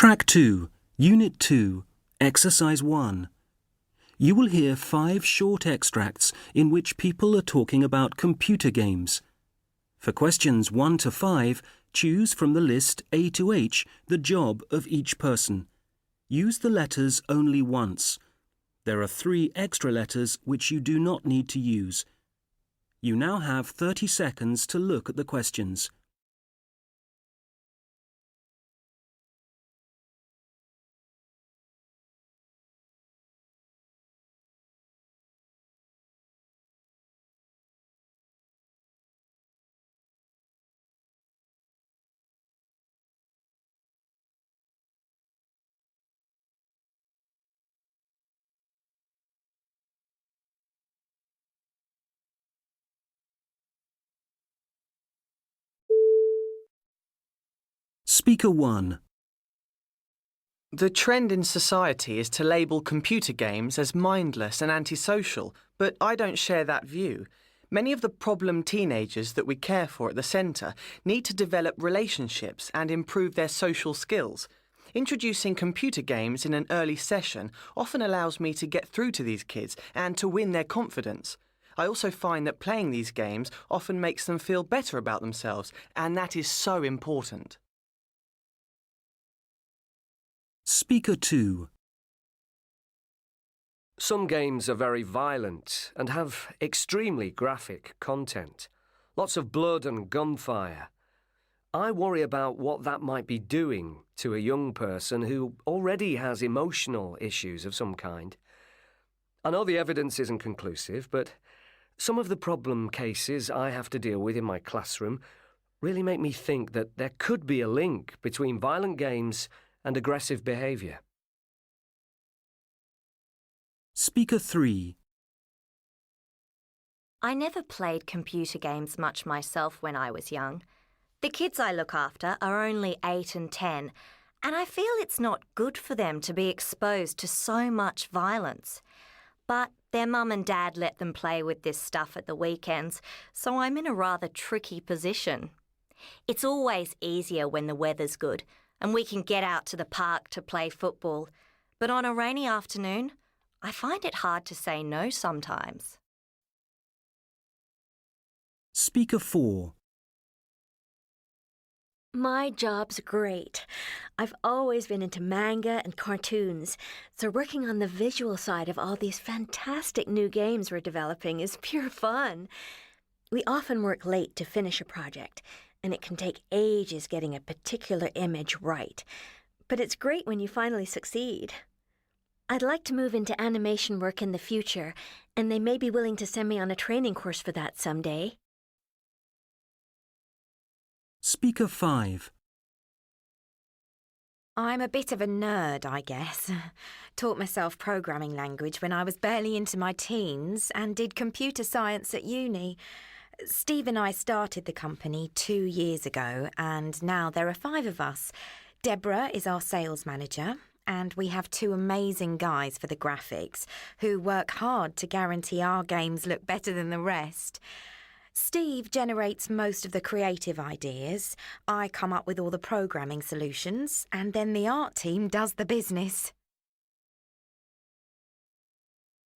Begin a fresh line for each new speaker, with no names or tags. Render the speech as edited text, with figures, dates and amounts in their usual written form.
Track 2, Unit 2, Exercise 1. You will hear 5 short extracts in which people are talking about computer games. For questions 1 to 5, choose from the list A to H the job of each person. Use the letters only once. There are 3 extra letters which you do not need to use. You now have 30 seconds to look at the questions. Speaker 1.
The trend in society is to label computer games as mindless and antisocial, but I don't share that view. Many of the problem teenagers that we care for at the centre need to develop relationships and improve their social skills. Introducing computer games in an early session often allows me to get through to these kids and to win their confidence. I also find that playing these games often makes them feel better about themselves, and that is so important.
Speaker 2.
Some games are very violent and have extremely graphic content. Lots of blood and gunfire. I worry about what that might be doing to a young person who already has emotional issues of some kind. I know the evidence isn't conclusive, but some of the problem cases I have to deal with in my classroom really make me think that there could be a link between violent games and aggressive behaviour.
Speaker 3.
I never played computer games much myself when I was young. The kids I look after are only 8 and 10, and I feel it's not good for them to be exposed to so much violence. But their mum and dad let them play with this stuff at the weekends, so I'm in a rather tricky position. It's always easier when the weather's good and we can get out to the park to play football. But on a rainy afternoon, I find it hard to say no sometimes.
Speaker 4.
My job's great. I've always been into manga and cartoons, so working on the visual side of all these fantastic new games we're developing is pure fun. We often work late to finish a project, and it can take ages getting a particular image right. But it's great when you finally succeed. I'd like to move into animation work in the future, and they may be willing to send me on a training course for that someday.
Speaker 5.
I'm a bit of a nerd, I guess. Taught myself programming language when I was barely into my teens and did computer science at uni. Steve and I started the company 2 years ago, and now there are 5 of us. Deborah is our sales manager, and we have 2 amazing guys for the graphics who work hard to guarantee our games look better than the rest. Steve generates most of the creative ideas, I come up with all the programming solutions, and then the art team does the business.